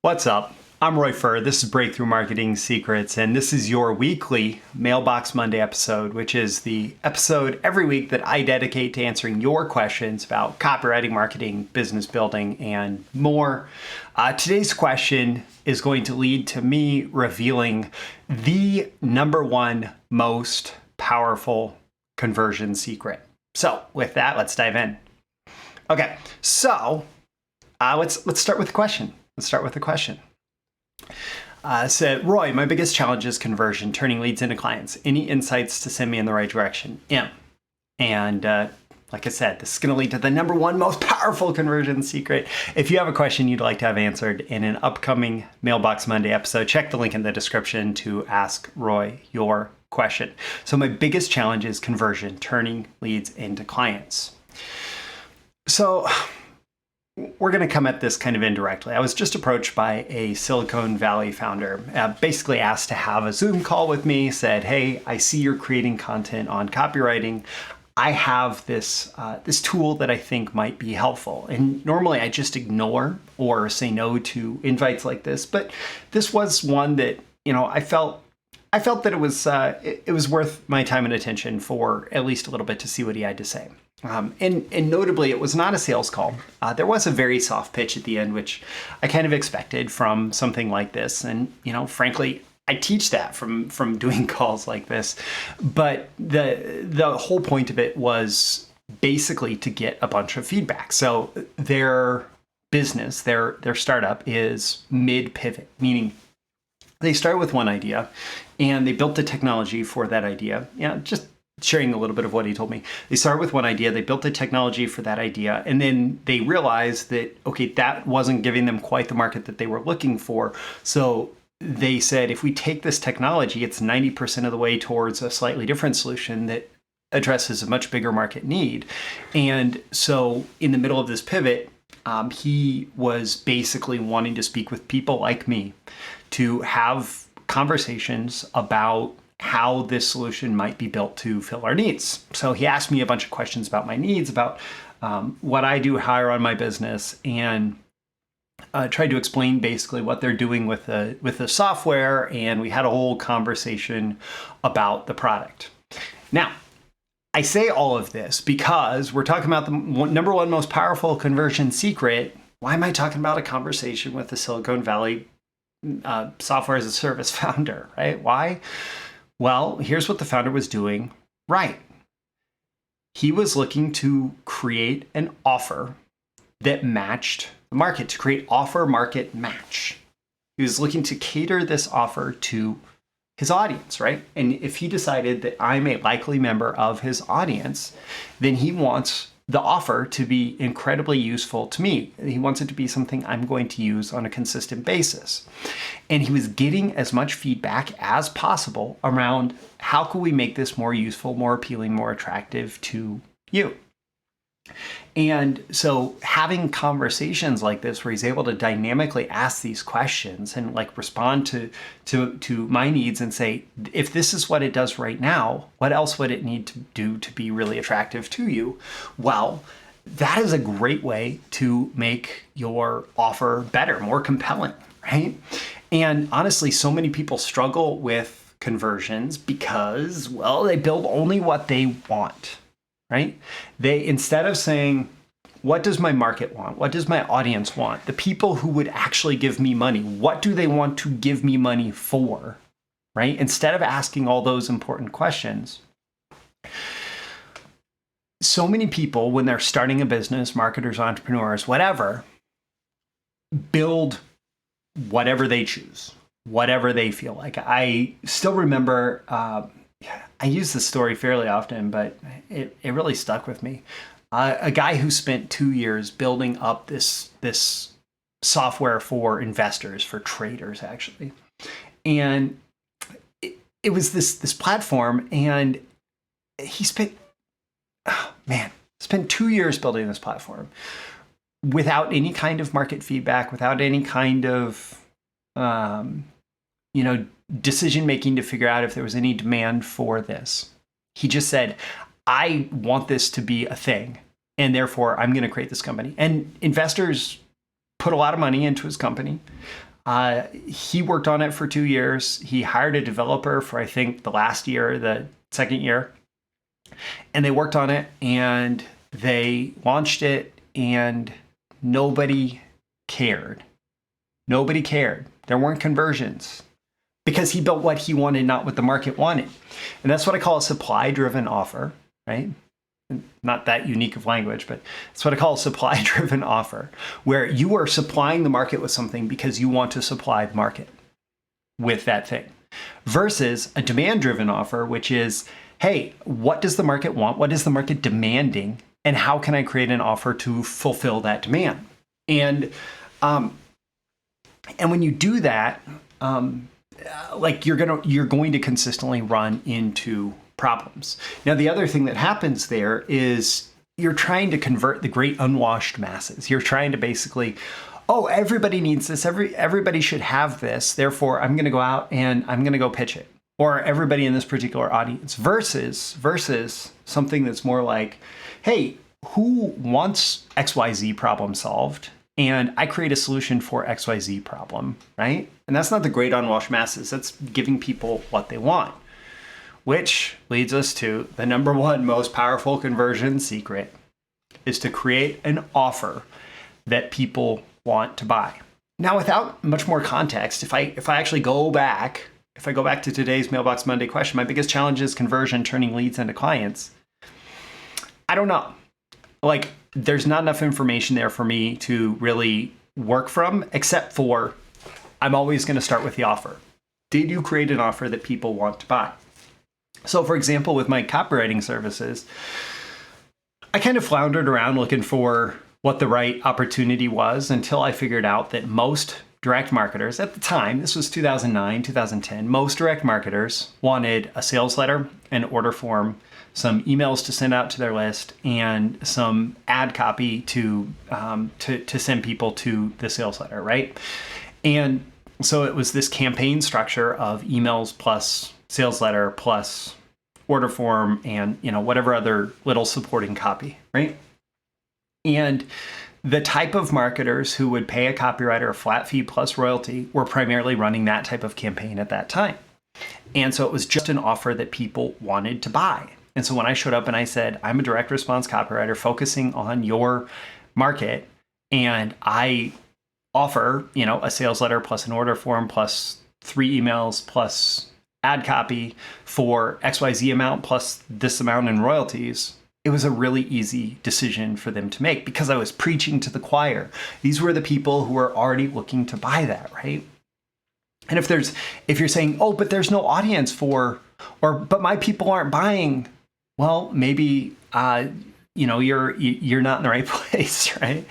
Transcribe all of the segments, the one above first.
What's up? I'm Furr. This is Breakthrough Marketing Secrets, and this is your weekly Mailbox Monday episode, which is the episode every week that I dedicate to answering your questions about copywriting, marketing, business building, and more. Today's question is going to lead to me revealing the number one most powerful conversion secret. So with that, let's dive in. Okay, so let's start with the question. Said, Roy, my biggest challenge is conversion, turning leads into clients. Any insights to send me in the right direction? And like I said, this is going to lead to the number one most powerful conversion secret. If you have a question you'd like to have answered in an upcoming Mailbox Monday episode, check the link in the description to ask Roy your question. So my biggest challenge is conversion, turning leads into clients. So we're going to come at this kind of indirectly. I was just approached by a Silicon Valley founder, basically asked to have a Zoom call with me, said, hey, I see you're creating content on copywriting. I have this tool that I think might be helpful. And normally I just ignore or say no to invites like this, but this was one that, I felt that it was worth my time and attention for at least a little bit to see what he had to say. And notably, it was not a sales call. There was a very soft pitch at the end, which I kind of expected from something like this. And, frankly, I teach that from doing calls like this. But the whole point of it was basically to get a bunch of feedback. So their business, their startup is mid-pivot, meaning they start with one idea and they built the technology for that idea. Just sharing a little bit of what he told me. They started with one idea, they built the technology for that idea, and then they realized that, okay, that wasn't giving them quite the market that they were looking for. So they said, if we take this technology, it's 90% of the way towards a slightly different solution that addresses a much bigger market need. And so in the middle of this pivot, he was basically wanting to speak with people like me to have conversations about how this solution might be built to fill our needs. So he asked me a bunch of questions about my needs, about what I do, how I run my business, and tried to explain basically what they're doing with the software. And we had a whole conversation about the product. Now, I say all of this because we're talking about the number one most powerful conversion secret. Why am I talking about a conversation with the Silicon Valley software as a service founder, right? Why? Well, here's what the founder was doing right. He was looking to create an offer that matched the market, to create offer market match. He was looking to cater this offer to his audience, right? And if he decided that I'm a likely member of his audience, then he wants the offer to be incredibly useful to me. He wants it to be something I'm going to use on a consistent basis. And he was getting as much feedback as possible around how could we make this more useful, more appealing, more attractive to you. And so having conversations like this where he's able to dynamically ask these questions and respond to my needs and say, if this is what it does right now, what else would it need to do to be really attractive to you? Well, that is a great way to make your offer better, more compelling, right? And honestly, so many people struggle with conversions because, well, they build only what they want. Right? They, instead of saying, what does my market want? What does my audience want? The people who would actually give me money, what do they want to give me money for? Right? Instead of asking all those important questions. So many people, when they're starting a business, marketers, entrepreneurs, whatever, build whatever they choose, whatever they feel like. I still remember, I use this story fairly often, but it really stuck with me. A guy who spent 2 years building up this software for investors, for traders, actually. And it was this platform, and he spent 2 years building this platform without any kind of market feedback, without any kind of, decision making to figure out if there was any demand for this. He just said, I want this to be a thing, and therefore I'm going to create this company. And investors put a lot of money into his company. He worked on it for 2 years. He hired a developer for, I think, the last year, the second year. And they worked on it and they launched it and nobody cared. Nobody cared. There weren't conversions because he built what he wanted, not what the market wanted. And that's what I call a supply-driven offer, right? Not that unique of language, but it's what I call a supply-driven offer, where you are supplying the market with something because you want to supply the market with that thing, versus a demand-driven offer, which is, hey, what does the market want? What is the market demanding? And how can I create an offer to fulfill that demand? And when you do that, like you're going to consistently run into problems. Now, the other thing that happens there is you're trying to convert the great unwashed masses. You're trying to basically, oh, everybody needs this. Everybody should have this. Therefore, I'm going to go out and I'm going to go pitch it. Or everybody in this particular audience versus something that's more like, hey, who wants XYZ problem solved? And I create a solution for XYZ problem, right? And that's not the great unwashed masses. That's giving people what they want, which leads us to the number one most powerful conversion secret is to create an offer that people want to buy. Now, without much more context, if I actually go back, if I go back to today's Mailbox Monday question, my biggest challenge is conversion, turning leads into clients. I don't know. Like, there's not enough information there for me to really work from, except for I'm always going to start with the offer. Did you create an offer that people want to buy? So, for example, with my copywriting services, I kind of floundered around looking for what the right opportunity was until I figured out that most direct marketers at the time, this was 2009, 2010, most direct marketers wanted a sales letter, an order form, some emails to send out to their list, and some ad copy to send people to the sales letter, right? And so it was this campaign structure of emails plus sales letter plus order form and whatever other little supporting copy, right? And the type of marketers who would pay a copywriter a flat fee plus royalty were primarily running that type of campaign at that time. And so it was just an offer that people wanted to buy. And so when I showed up and I said, I'm a direct response copywriter focusing on your market, and I offer, a sales letter plus an order form plus 3 emails plus ad copy for XYZ amount plus this amount in royalties, it was a really easy decision for them to make because I was preaching to the choir. These were the people who were already looking to buy that, right? And if you're saying, oh, but there's no audience but my people aren't buying, well, maybe you're not in the right place, right?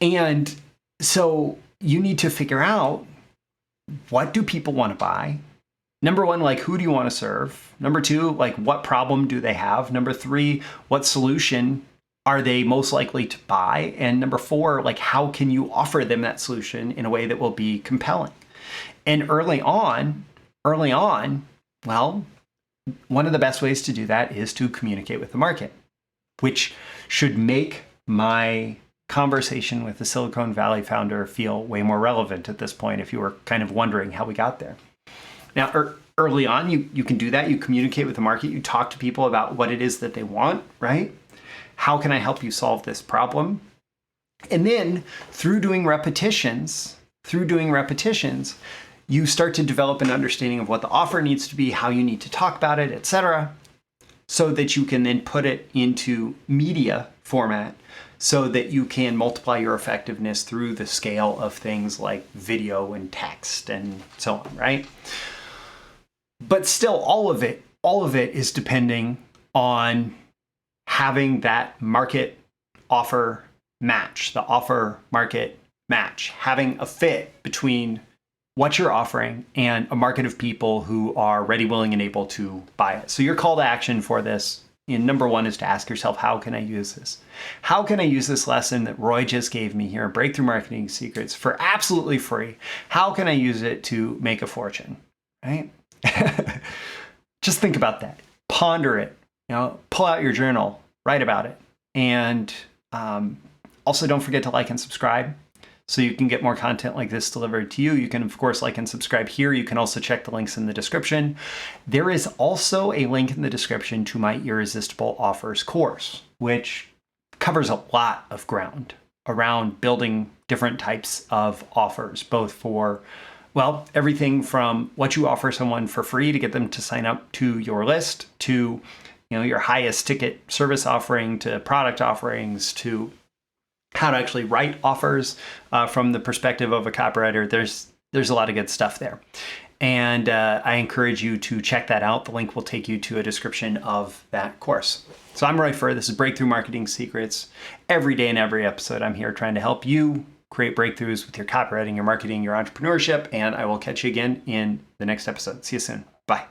And so you need to figure out, what do people want to buy? Number one, like, who do you want to serve? Number two, like, what problem do they have? Number three, what solution are they most likely to buy? And number four, like, how can you offer them that solution in a way that will be compelling? And early on, well, one of the best ways to do that is to communicate with the market, which should make my conversation with the Silicon Valley founder feel way more relevant at this point, if you were kind of wondering how we got there. Now, early on, you can do that. You communicate with the market. You talk to people about what it is that they want, right? How can I help you solve this problem? And then through doing repetitions, you start to develop an understanding of what the offer needs to be, how you need to talk about it, etc., so that you can then put it into media format so that you can multiply your effectiveness through the scale of things like video and text and so on, right? But still, all of it is depending on having that market offer match, the offer market match, having a fit between what you're offering and a market of people who are ready, willing, and able to buy it. So your call to action for this, number one, is to ask yourself, how can I use this? How can I use this lesson that Roy just gave me here, Breakthrough Marketing Secrets, for absolutely free? How can I use it to make a fortune, right? Just think about that. Ponder it. Pull out your journal, write about it. And also don't forget to like and subscribe so you can get more content like this delivered to you. You can, of course, like and subscribe here. You can also check the links in the description. There is also a link in the description to my Irresistible Offers course, which covers a lot of ground around building different types of offers, both for, well, everything from what you offer someone for free to get them to sign up to your list, to your highest ticket service offering, to product offerings, to how to actually write offers from the perspective of a copywriter. There's a lot of good stuff there. And I encourage you to check that out. The link will take you to a description of that course. So I'm Roy Furr. This is Breakthrough Marketing Secrets. Every day in every episode, I'm here trying to help you create breakthroughs with your copywriting, your marketing, your entrepreneurship. And I will catch you again in the next episode. See you soon. Bye.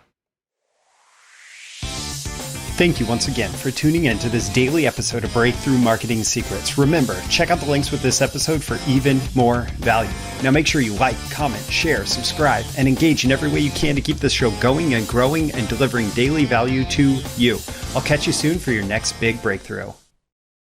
Thank you once again for tuning in to this daily episode of Breakthrough Marketing Secrets. Remember, check out the links with this episode for even more value. Now make sure you like, comment, share, subscribe, and engage in every way you can to keep this show going and growing and delivering daily value to you. I'll catch you soon for your next big breakthrough.